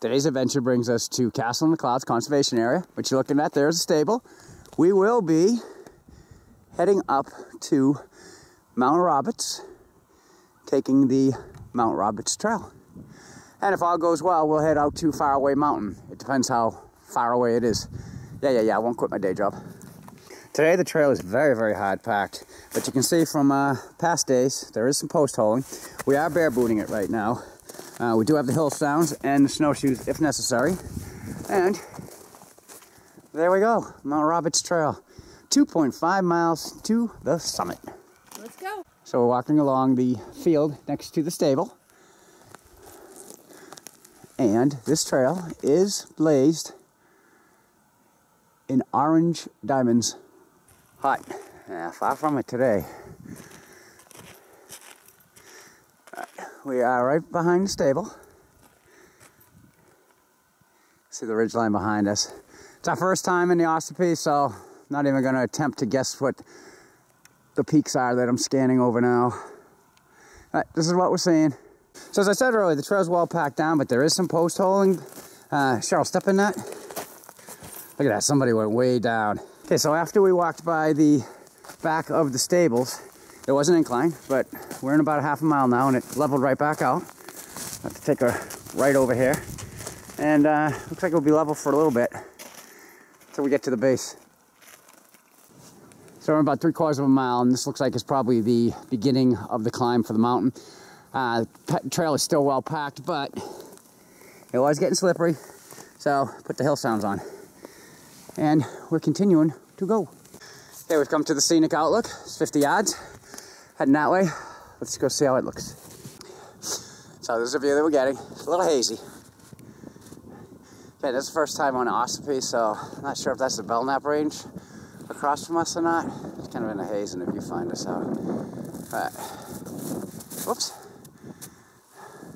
Today's adventure brings us to Castle in the Clouds Conservation Area, which you're looking at. There's a stable. We will be heading up to Mount Roberts, taking the Mount Roberts Trail. And if all goes well, we'll head out to Faraway Mountain. It depends how far away it is. Yeah, I won't quit my day job. Today the trail is very, very hard packed, but you can see from past days, there is some post holing. We are bare booting it right now. We do have the hill sounds and the snowshoes if necessary. And there we go, Mount Roberts Trail. 2.5 miles to the summit. Let's go. So we're walking along the field next to the stable. And this trail is blazed in orange diamonds. Hot. Yeah, far from it today. We are right behind the stable. See the ridgeline behind us. It's our first time in the Ossippee, so I'm not even going to attempt to guess what the peaks are that I'm scanning over now. This is what we're seeing. So as I said earlier, the trail's well packed down, but there is some post holing. Cheryl, step in that. Look at that, somebody went way down. Okay, so after we walked by the back of the stables, it was an incline, but we're in about a half a mile now and it leveled right back out. I have to take a right over here. And looks like it'll be level for a little bit until we get to the base. So we're about 3/4 of a mile, and this looks like it's probably the beginning of the climb for the mountain. The trail is still well packed, but it was getting slippery, so put the hill sounds on. And we're continuing to go. Okay, we've come to the scenic outlook. It's 50 yards. Heading that way. Let's go see how it looks. So this is the view that we're getting. It's a little hazy. Okay, this is the first time on Ossippee, so I'm not sure if that's the Belknap range across from us or not. It's kind of in a haze in the viewfinder, so. Whoops.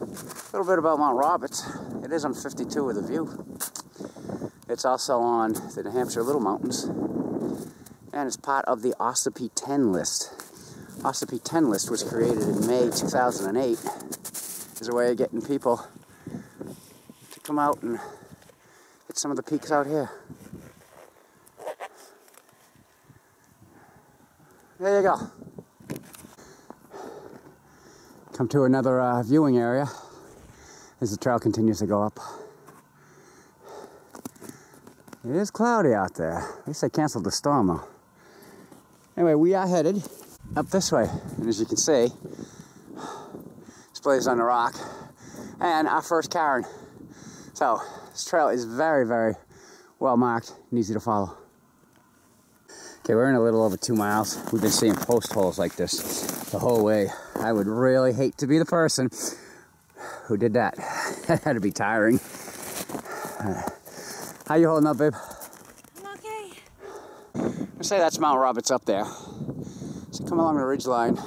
A little bit about Mount Roberts. It is on 52 with a view. It's also on the New Hampshire Little Mountains, and it's part of the Ossipee 10 list. Ossipee 10 list was created in May 2008 as a way of getting people to come out and hit some of the peaks out here. There you go. Come to another viewing area as the trail continues to go up. It is cloudy out there. At least they canceled the storm though. Anyway, we are headed up this way. And as you can see, it's blazed on the rock. And our first cairn. So, this trail is very, very well marked and easy to follow. Okay, we're in a little over 2 miles. We've been seeing post holes like this the whole way. I would really hate to be the person who did that. That had to be tiring. How you holding up, babe? I'm okay. I say that's Mount Roberts up there. So come along the ridge line.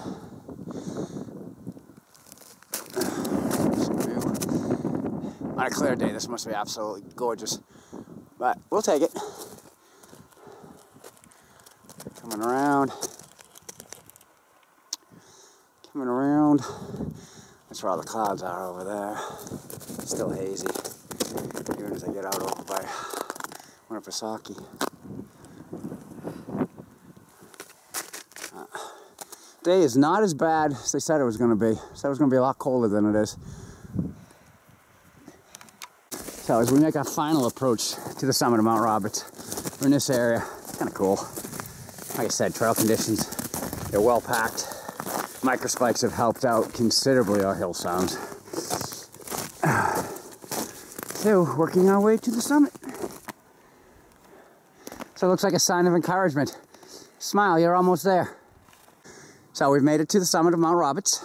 On a clear day, this must be absolutely gorgeous. But we'll take it. Coming around. Coming around. That's where all the clouds are over there. Still hazy. Even as I get out over by Ossippee. Day is not as bad as they said it was going to be. They said it was going to be a lot colder than it is. So as we make our final approach to the summit of Mount Roberts, we're in this area. It's kind of cool. Like I said, trail conditions, they're well packed. Microspikes have helped out considerably our hill sounds. So, working our way to the summit. So it looks like a sign of encouragement. Smile, you're almost there. So we've made it to the summit of Mount Roberts.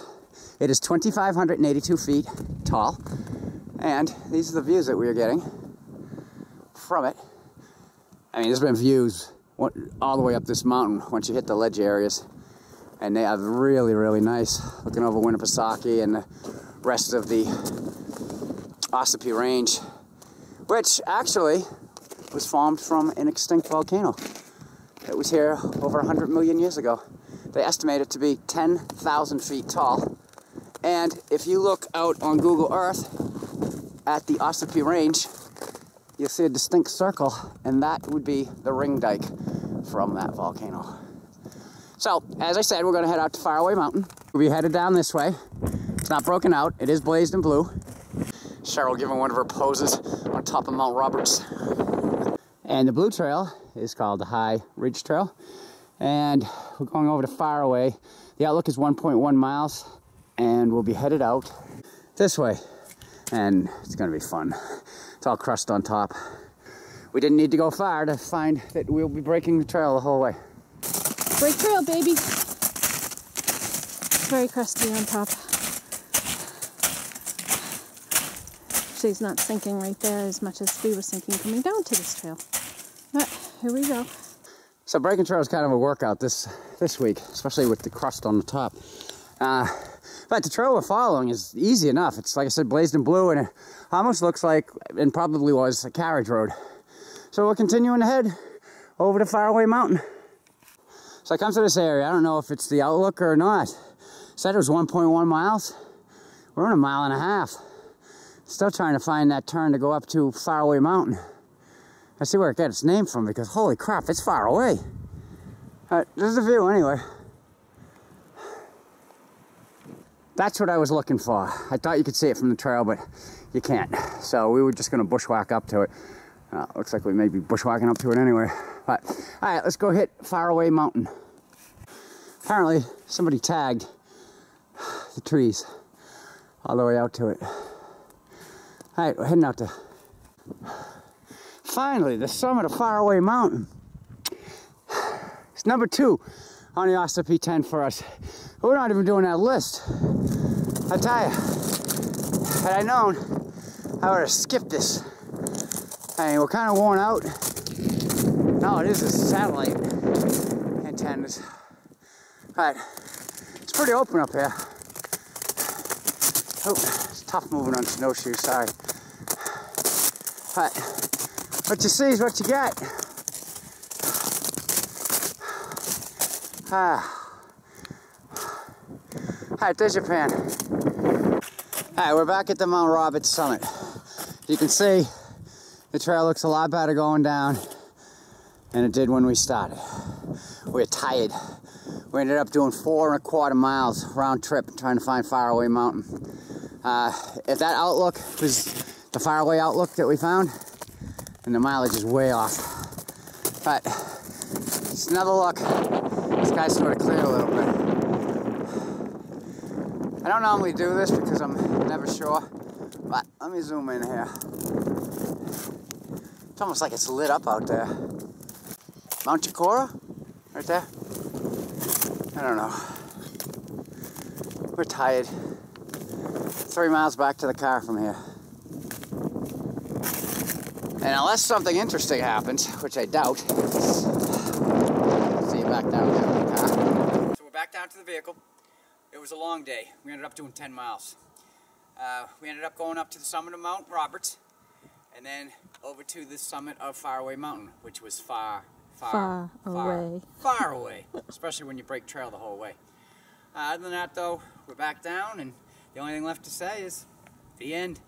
It is 2,582 feet tall. And these are the views that we are getting from it. I mean, there's been views all the way up this mountain once you hit the ledge areas. And they are really, really nice. Looking over Winnipesaukee and the rest of the Ossipee Range, which actually was formed from an extinct volcano. It was here over 100 million years ago. They estimate it to be 10,000 feet tall. And if you look out on Google Earth, at the Ossipee range, you'll see a distinct circle, and that would be the ring dike from that volcano. So, as I said, we're gonna head out to Faraway Mountain. We'll be headed down this way. It's not broken out, it is blazed in blue. Cheryl giving one of her poses on top of Mount Roberts. And the blue trail is called the High Ridge Trail. And we're going over to Faraway. The outlook is 1.1 miles, and we'll be headed out this way. And it's gonna be fun. It's all crust on top. We didn't need to go far to find that we'll be breaking the trail the whole way. Break trail, baby. Very crusty on top. She's not sinking right there as much as we were sinking coming down to this trail. But here we go. So breaking trail is kind of a workout this week, especially with the crust on the top. But the trail we're following is easy enough. It's, like I said, blazed in blue, and it almost looks like, and probably was, a carriage road. So we're continuing to head over to Faraway Mountain. So I come to this area. I don't know if it's the outlook or not. Said it was 1.1 miles. We're in a mile and a half. Still trying to find that turn to go up to Faraway Mountain. I see where it got its name from, because holy crap, it's far away. There's the view anyway. That's what I was looking for. I thought you could see it from the trail, but you can't. So we were just gonna bushwhack up to it. Looks like we may be bushwhacking up to it anyway. But, all right, let's go hit Faraway Mountain. Apparently, somebody tagged the trees all the way out to it. All right, we're heading out to, finally, the summit of Faraway Mountain. It's number 2 on the Ossipee 10 for us. We're not even doing that list. I tell you, had I known, I would have skipped this. I mean, we're kind of worn out. No, it is a satellite antennas. All right, it's pretty open up here. Oh, it's tough moving on snowshoes, sorry. All right, what you see is what you get. All right, there's your pan. All right, we're back at the Mount Roberts summit. You can see the trail looks a lot better going down than it did when we started. We're tired. We ended up doing 4.25 miles round trip trying to find Faraway Mountain. If that outlook was the Faraway outlook that we found, then the mileage is way off. But it's another look. This guy's sort of cleared a little bit. I don't normally do this because I'm never sure, but let me zoom in here. It's almost like it's lit up out there. Mount Chikora? Right there? I don't know. We're tired. 3 miles back to the car from here. And unless something interesting happens, which I doubt, see you back down there in the car. So we're back down to the vehicle. It was a long day. We ended up doing 10 miles. We ended up going up to the summit of Mount Roberts, and then over to the summit of Faraway Mountain, which was far away, especially when you break trail the whole way. Other than that, though, we're back down, and the only thing left to say is the end.